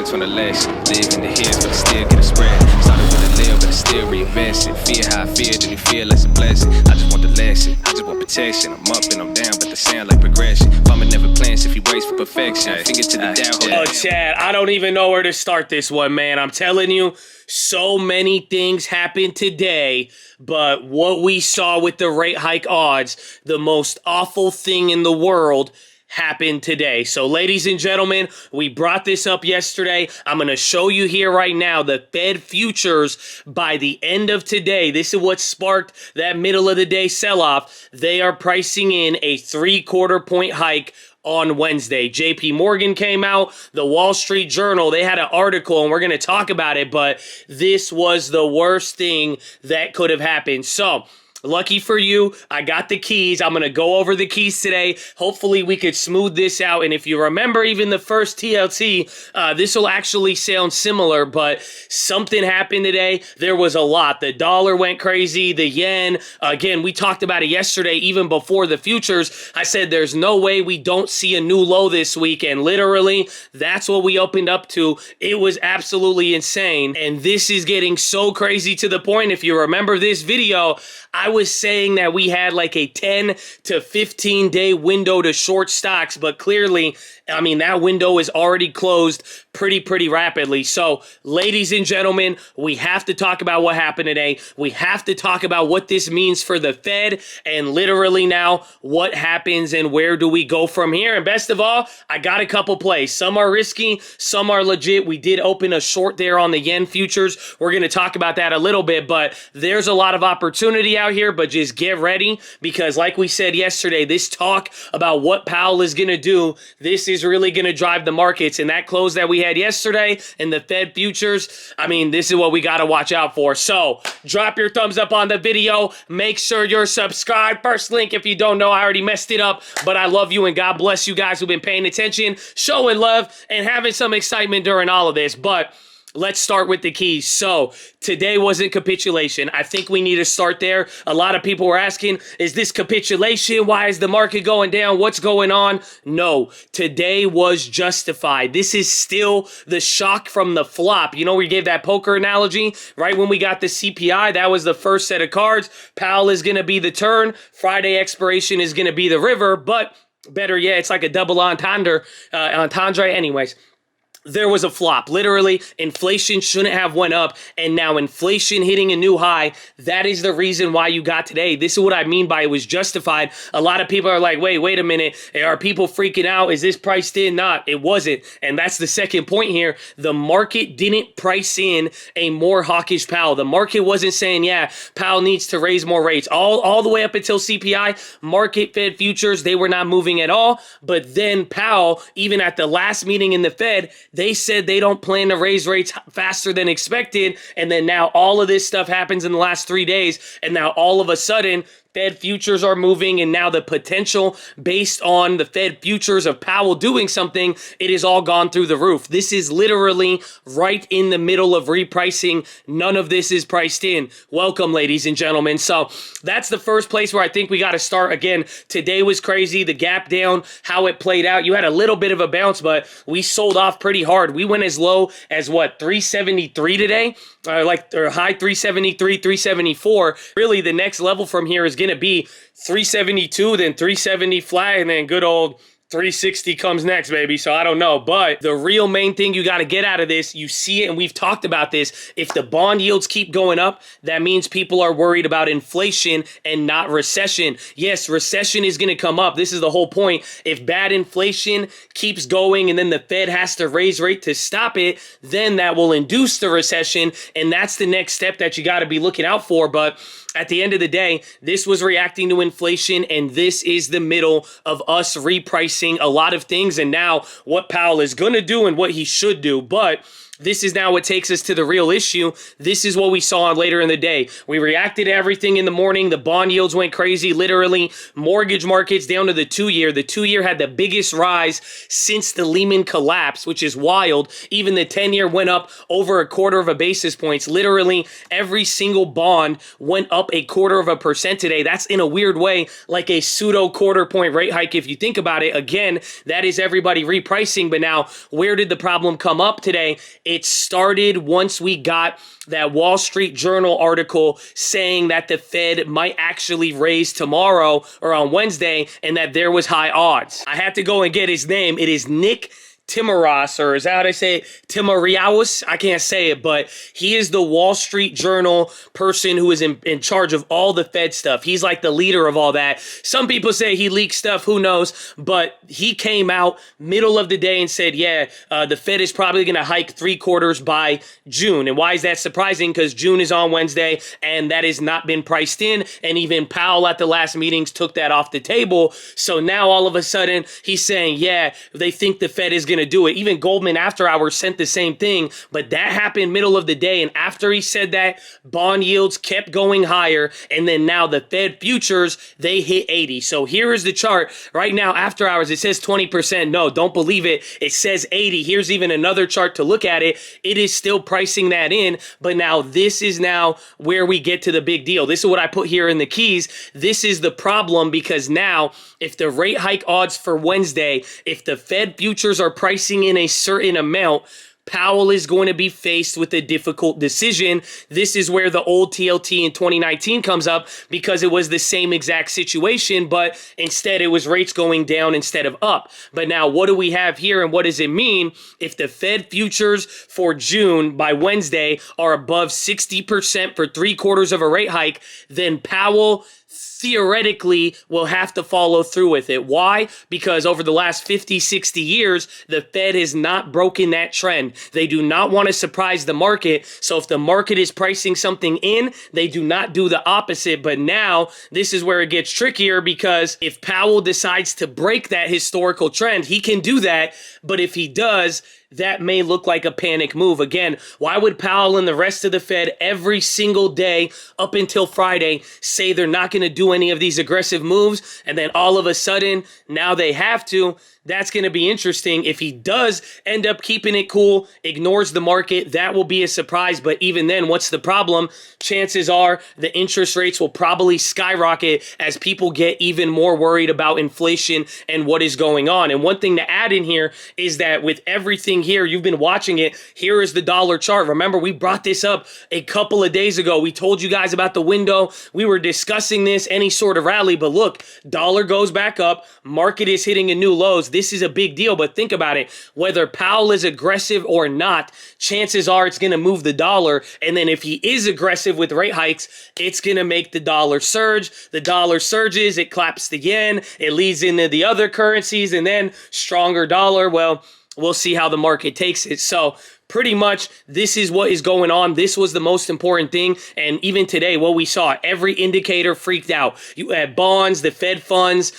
lessons from the lesson. Live in the hills, but I still get a spread. Started with a little, but I still reinvest it. Feel how I feel, then you feel it's a blessing. I just want the lesson, I just want protection. I'm up and I'm down, but they sound like progression. Farmer never plans if he waits for perfection. Finger to the down. Oh, Chad, I don't even know where to start this one, man. I'm telling you, so many things happened today, but what we saw with the rate hike odds, the most awful thing in the world, happened today. So ladies and gentlemen, we brought this up yesterday. I'm going to show you here right now the Fed futures by the end of today. This is what sparked that middle of the day sell-off. They are pricing in a 3/4 point hike on Wednesday. JP Morgan came out, the Wall Street Journal, they had an article, and we're going to talk about it, but this was the worst thing that could have happened. So lucky for you, I got the keys. I'm going to go over the keys today. Hopefully, we could smooth this out. And if you remember even the first TLT, this will actually sound similar, but something happened today. There was a lot. The dollar went crazy. The yen, again, we talked about it yesterday, even before the futures. I said there's no way we don't see a new low this week. And literally, that's what we opened up to. It was absolutely insane. And this is getting so crazy to the point, if you remember this video, I was saying that we had like a 10 to 15 day window to short stocks, but clearly, I mean, that window is already closed pretty rapidly. So, ladies and gentlemen, we have to talk about what happened today. We have to talk about what this means for the Fed, and literally now, what happens and where do we go from here? And best of all, I got a couple plays. Some are risky, some are legit. We did open a short there on the yen futures. We're going to talk about that a little bit, but there's a lot of opportunity out here, but just get ready, because like we said yesterday, this talk about what Powell is going to do, this is really going to drive the markets. And that close that we had yesterday in the Fed futures, I mean, this is what we got to watch out for. So drop your thumbs up on the video. Make sure you're subscribed. First link, if you don't know, I already messed it up, but I love you and God bless you guys who've been paying attention, showing love, and having some excitement during all of this. But let's start with the keys. So today wasn't capitulation. I think we need to start there. A lot of people were asking, is this capitulation? Why is the market going down? What's going on? No, today was justified. This is still the shock from the flop. You know, we gave that poker analogy, right? When we got the CPI, that was the first set of cards. Powell is going to be the turn. Friday expiration is going to be the river, but better yet, it's like a double entendre anyways. There was a flop. Literally, inflation shouldn't have went up, and now inflation hitting a new high. That is the reason why you got today. This is what I mean by it was justified. A lot of people are like, wait a minute. Are people freaking out? Is this priced in? Not. It wasn't. And that's the second point here. The market didn't price in a more hawkish Powell. The market wasn't saying, yeah, Powell needs to raise more rates. All the way up until CPI, market Fed futures, they were not moving at all. But then Powell, even at the last meeting in the Fed, they said they don't plan to raise rates faster than expected. And then now all of this stuff happens in the last 3 days. And now all of a sudden, Fed futures are moving, and now the potential based on the Fed futures of Powell doing something, it is all gone through the roof. This is literally right in the middle of repricing. None of this is priced in. Welcome, ladies and gentlemen. So that's the first place where I think we got to start. Again, today was crazy. The gap down, how it played out. You had a little bit of a bounce, but we sold off pretty hard. We went as low as what, 373 today? Or high 373, 374. Really, the next level from here is going to be 372, then 370 flat, and then good old 360 comes next, baby. So I don't know. But the real main thing you got to get out of this, you see it, and we've talked about this. If the bond yields keep going up, that means people are worried about inflation and not recession. Yes, recession is going to come up. This is the whole point. If bad inflation keeps going and then the Fed has to raise rate to stop it, then that will induce the recession. And that's the next step that you got to be looking out for. But at the end of the day, this was reacting to inflation, and this is the middle of us repricing a lot of things, and now what Powell is going to do and what he should do. But this is now what takes us to the real issue. This is what we saw later in the day. We reacted to everything in the morning. The bond yields went crazy, literally. Mortgage markets down to the 2-year. The 2-year had the biggest rise since the Lehman collapse, which is wild. Even the 10-year went up over 1/4 of a basis points. Literally, every single bond went up up 0.25% today. That's in a weird way like a pseudo quarter point rate hike if you think about it. Again, that is everybody repricing. But now, where did the problem come up today? It started once we got that Wall Street Journal article saying that the Fed might actually raise tomorrow or on Wednesday and that there was high odds. I had to go and get his name. It is Nick Timiraos, or is that how they say it? Timiraos? I can't say it, but he is the Wall Street Journal person who is in charge of all the Fed stuff. He's like the leader of all that. Some people say he leaks stuff, who knows? But he came out middle of the day and said, the Fed is probably going to hike 3/4 by June. And why is that surprising? Because June is on Wednesday, and that has not been priced in. And even Powell at the last meetings took that off the table. So now all of a sudden, he's saying, they think the Fed is going to do it. Even Goldman after hours sent the same thing, but that happened middle of the day. And after he said that, bond yields kept going higher. And then now the Fed futures, they hit 80. So here is the chart right now after hours. It says 20%. No, don't believe it. It says 80. Here's even another chart to look at it. It is still pricing that in, but now this is now where we get to the big deal. This is what I put here in the keys. This is the problem, because now if the rate hike odds for Wednesday, if the Fed futures are pricing in a certain amount, Powell is going to be faced with a difficult decision. This is where the old TLT in 2019 comes up, because it was the same exact situation, but instead it was rates going down instead of up. But now what do we have here, and what does it mean? If the Fed futures for June by Wednesday are above 60% for 3/4 of a rate hike, then Powell theoretically will have to follow through with it. Why? Because over the last 50, 60 years, the Fed has not broken that trend. They do not want to surprise the market. So if the market is pricing something in, they do not do the opposite. But now this is where it gets trickier, because if Powell decides to break that historical trend, he can do that. But if he does, that may look like a panic move. Again, why would Powell and the rest of the Fed every single day up until Friday say they're not going to do any of these aggressive moves, and then all of a sudden now they have to? That's going to be interesting. If he does end up keeping it cool, ignores the market, that will be a surprise. But even then, what's the problem? Chances are the interest rates will probably skyrocket as people get even more worried about inflation and what is going on. And one thing to add in here is that with everything here, you've been watching it. Here is the dollar chart. Remember, we brought this up a couple of days ago. We told you guys about the window. We were discussing this, any sort of rally. But look, dollar goes back up. Market is hitting a new lows. This is a big deal, but think about it. Whether Powell is aggressive or not, chances are it's going to move the dollar. And then if he is aggressive with rate hikes, it's going to make the dollar surge. The dollar surges, it claps the yen, it leads into the other currencies, and then stronger dollar. Well, we'll see how the market takes it. So pretty much this is what is going on. This was the most important thing. And even today, what we saw, every indicator freaked out. You had bonds, the Fed funds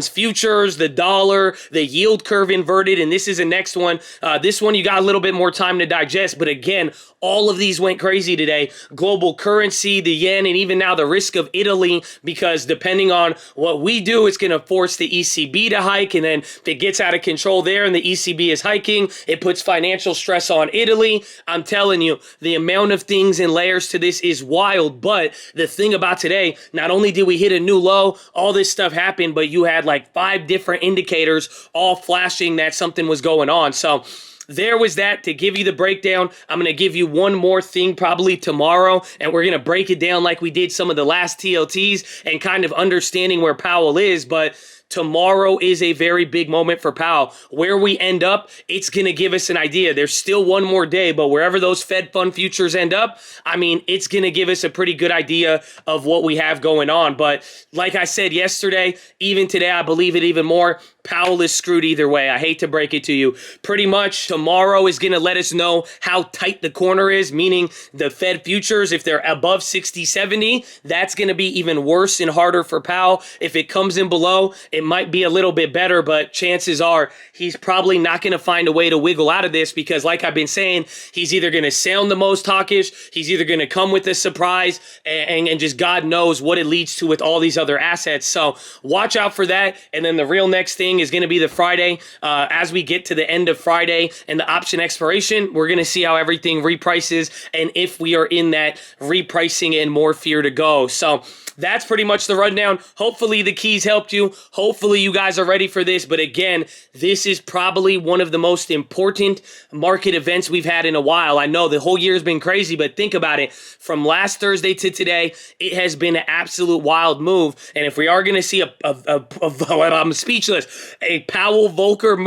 futures, the dollar, the yield curve inverted. And this is the next one. This one, you got a little bit more time to digest. But again, all of these went crazy today. Global currency, the yen, and even now the risk of Italy, because depending on what we do, it's going to force the ECB to hike. And then if it gets out of control there and the ECB is hiking, it puts financial stress on Italy. I'm telling you, the amount of things and layers to this is wild. But the thing about today, not only did we hit a new low, all this stuff happened, but you had like 5 different indicators all flashing that something was going on. So there was that to give you the breakdown. I'm going to give you one more thing probably tomorrow, and we're going to break it down like we did some of the last TLTs and kind of understanding where Powell is. But tomorrow is a very big moment for Powell. Where we end up, it's going to give us an idea. There's still one more day, but wherever those Fed fund futures end up, I mean, it's going to give us a pretty good idea of what we have going on. But like I said yesterday, even today, I believe it even more. Powell is screwed either way. I hate to break it to you. Pretty much tomorrow is going to let us know how tight the corner is, meaning the Fed futures, if they're above 60, 70, that's going to be even worse and harder for Powell. If it comes in below, it might be a little bit better, but chances are he's probably not going to find a way to wiggle out of this, because like I've been saying, he's either going to sound the most hawkish, he's either going to come with a surprise, and just God knows what it leads to with all these other assets. So watch out for that. And then the real next thing thing is going to be the Friday. As we get to the end of Friday and the option expiration, we're going to see how everything reprices and if we are in that repricing and more fear to go. So that's pretty much the rundown. Hopefully the keys helped you. Hopefully you guys are ready for this. But again, this is probably one of the most important market events we've had in a while. I know the whole year has been crazy, but think about it. From last Thursday to today, it has been an absolute wild move. And if we are going to see I'm speechless, a Powell Volcker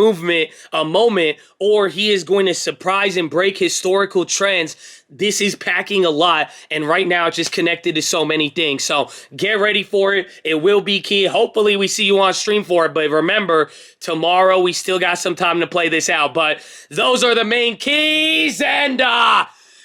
moment, or he is going to surprise and break historical trends, this is packing a lot, and right now it's just connected to so many things. So get ready for it. It will be key. Hopefully we see you on stream for it, but remember, tomorrow we still got some time to play this out. But those are the main keys, and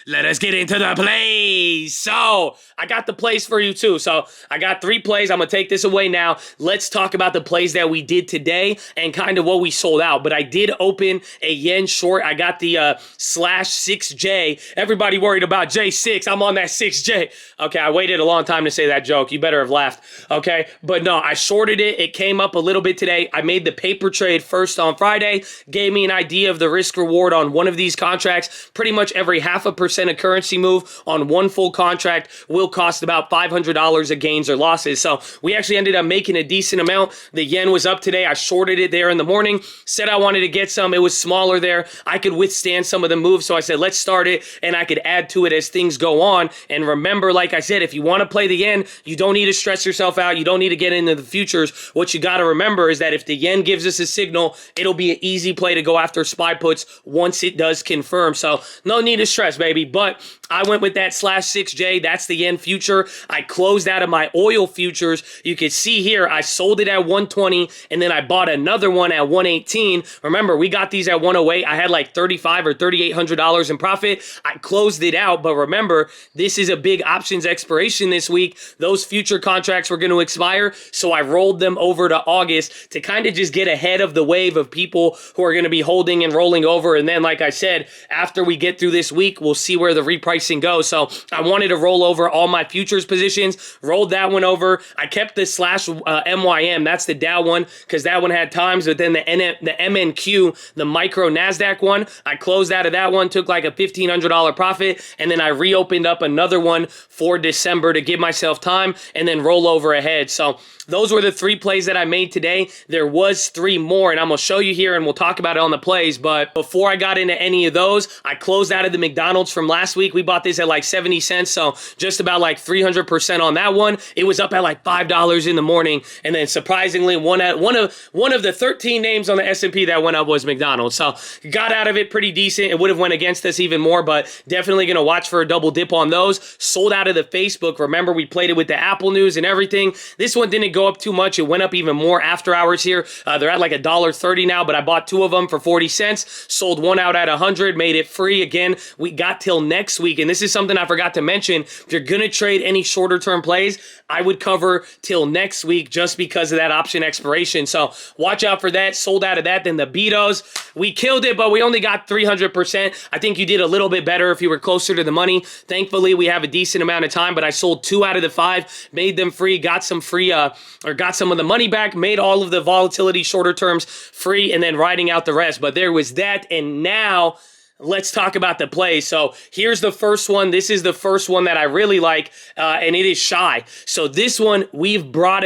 let us get into the plays. So I got the plays for you too. So I got 3 plays. I'm going to take this away now. Let's talk about the plays that we did today and kind of what we sold out. But I did open a yen short. I got the /6J. Everybody worried about J6. I'm on that 6J. Okay, I waited a long time to say that joke. You better have laughed. Okay, but no, I shorted it. It came up a little bit today. I made the paper trade first on Friday. Gave me an idea of the risk reward on one of these contracts. Pretty much every 0.5% of currency move on one full contract will cost about $500 of gains or losses. So we actually ended up making a decent amount. The yen was up today. I shorted it there in the morning. Said I wanted to get some. It was smaller there. I could withstand some of the moves. So I said, let's start it, and I could add to it as things go on. And remember, like I said, if you want to play the yen, you don't need to stress yourself out. You don't need to get into the futures. What you got to remember is that if the yen gives us a signal, it'll be an easy play to go after SPY puts once it does confirm. So no need to stress, baby. But I went with that /6J. That's the yen future. I closed out of my oil futures. You can see here, I sold it at 120, and then I bought another one at 118. Remember, we got these at 108. I had like $3,500 or $3,800 in profit. I closed it out, but remember, this is a big options expiration this week. Those future contracts were going to expire, so I rolled them over to August to kind of just get ahead of the wave of people who are going to be holding and rolling over. And then, like I said, after we get through this week, we'll see where the repricing goes. So I wanted to roll over all my futures positions, rolled that one over. I kept the /MYM, that's the Dow one, because that one had times, but then the MNQ, the micro NASDAQ one, I closed out of that one, took like a $1,500 profit, and then I reopened up another one for December to give myself time and then roll over ahead. So those were the 3 plays that I made today. There was 3 more, and I'm going to show you here, and we'll talk about it on the plays. But before I got into any of those, I closed out of the McDonald's from last week. We bought this at like 70 cents, so just about like 300% on that one. It was up at like $5 in the morning, and then surprisingly, one of the 13 names on the S&P that went up was McDonald's. So got out of it pretty decent. It would have went against us even more, but definitely going to watch for a double dip on those. Sold out of the Facebook. Remember, we played it with the Apple news and everything. This one didn't go up too much. It went up even more after hours here. They're at like $1.30 now, but I bought 2 of them for 40 cents. Sold one out at 100, made it free. Again, we got till next week, and this is something I forgot to mention. If you're going to trade any shorter term plays, I would cover till next week just because of that option expiration. So watch out for that. Sold out of that. Then the Betos, we killed it, but we only got 300%. I think you did a little bit better if you were closer to the money. Thankfully, we have a decent amount of time, but I sold 2 out of the 5, made them free, got some free, or got some of the money back, made all of the volatility shorter terms free, and then riding out the rest. But there was that, and now let's talk about the plays. So here's the first one. This is the first one that I really like, and it is Shy. So this one, we've brought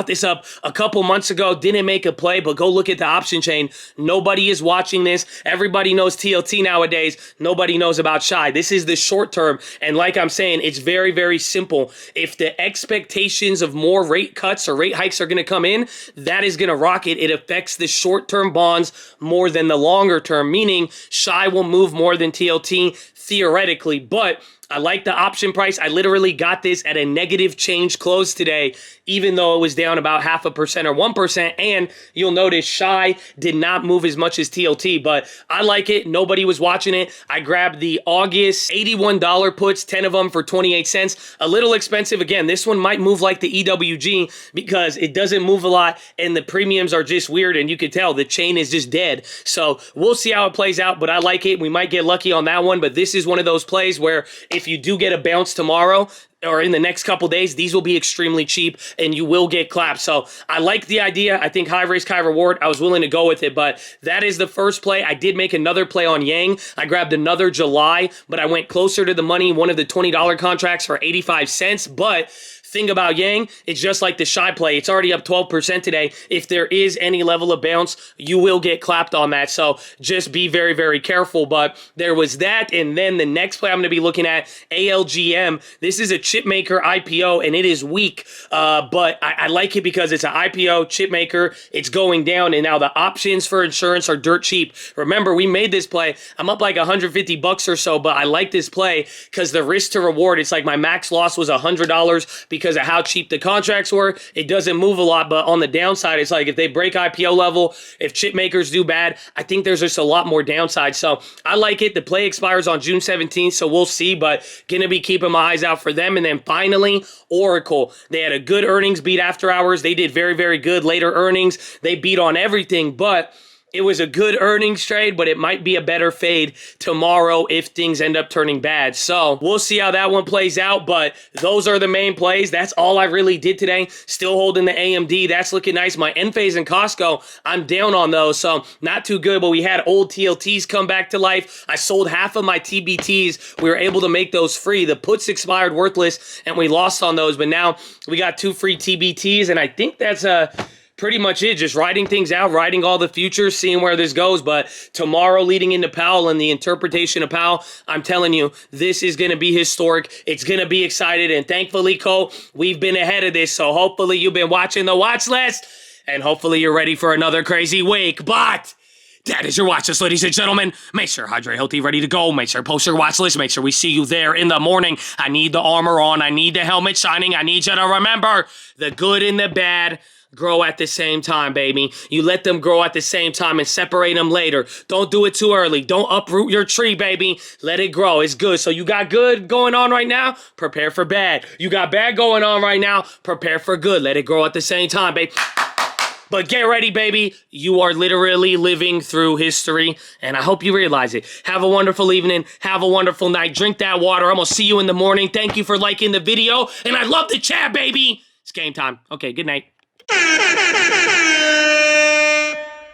this up a couple months ago, didn't make a play, but go look at the option chain. Nobody is watching this. Everybody knows TLT nowadays. Nobody knows about Shy. This is the short term, and like I'm saying, it's very, very simple. If the expectations of more rate cuts or rate hikes are going to come in, that is going to rocket. It affects the short-term bonds more than the longer term, meaning Shy will move more than TLT theoretically, but I like the option price. I literally got this at a negative change close today, even though it was down about 0.5% or 1%. And you'll notice Shy did not move as much as TLT, but I like it. Nobody was watching it. I grabbed the August $81 puts, 10 of them for 28 cents. A little expensive. Again, this one might move like the EWG because it doesn't move a lot and the premiums are just weird, and you can tell the chain is just dead. So we'll see how it plays out, but I like it. We might get lucky on that one, but this is one of those plays where if if you do get a bounce tomorrow, or in the next couple days, these will be extremely cheap and you will get clapped. So I like the idea. I think high risk, high reward. I was willing to go with it, but that is the first play. I did make another play on Yang. I grabbed another July, but I went closer to the money, one of the $20 contracts for 85 cents. But thing about Yang, it's just like the shy play. It's already up 12% today. If there is any level of bounce, you will get clapped on that. So just be very, very careful. But there was that. And then the next play I'm going to be looking at, ALGM. This is a chip maker IPO, and it is weak. But I like it because it's an IPO chip maker. It's going down, and now the options for insurance are dirt cheap. Remember, we made this play. I'm up like 150 bucks or so, but I like this play because the risk to reward, it's like my max loss was $100 because of how cheap the contracts were. It doesn't move a lot, but on the downside, it's like if they break IPO level, if chip makers do bad, I think there's just a lot more downside. So I like it. The play expires on June 17th, so we'll see, but gonna be keeping my eyes out for them. And then finally, Oracle. They had a good earnings beat after hours. They did very, very good later earnings. They beat on everything, but it was a good earnings trade, but it might be a better fade tomorrow if things end up turning bad. So we'll see how that one plays out, but those are the main plays. That's all I really did today. Still holding the AMD. That's looking nice. My Enphase and Costco, I'm down on those, so not too good, but we had old TLTs come back to life. I sold half of my TBTs. We were able to make those free. The puts expired worthless, and we lost on those, but now we got 2 free TBTs, and I think that's pretty much it. Just writing things out, writing all the futures, seeing where this goes. But tomorrow leading into Powell and the interpretation of Powell, I'm telling you, this is going to be historic. It's going to be excited. And thankfully, Cole, we've been ahead of this. So hopefully you've been watching the watch list and hopefully you're ready for another crazy week. But that is your watch list, ladies and gentlemen. Make sure hydrate, healthy, ready to go. Make sure post your watch list. Make sure we see you there in the morning. I need the armor on. I need the helmet shining. I need you to remember the good and the bad grow at the same time, baby. You let them grow at the same time and separate them later. Don't do it too early. Don't uproot your tree, baby. Let it grow. It's good. So you got good going on right now, prepare for bad. You got bad going on right now, prepare for good. Let it grow at the same time, baby. But get ready, baby. You are literally living through history, and I hope you realize it. Have a wonderful evening. Have a wonderful night. Drink that water. I'm going to see you in the morning. Thank you for liking the video, and I love the chat, baby. It's game time. Okay, good night.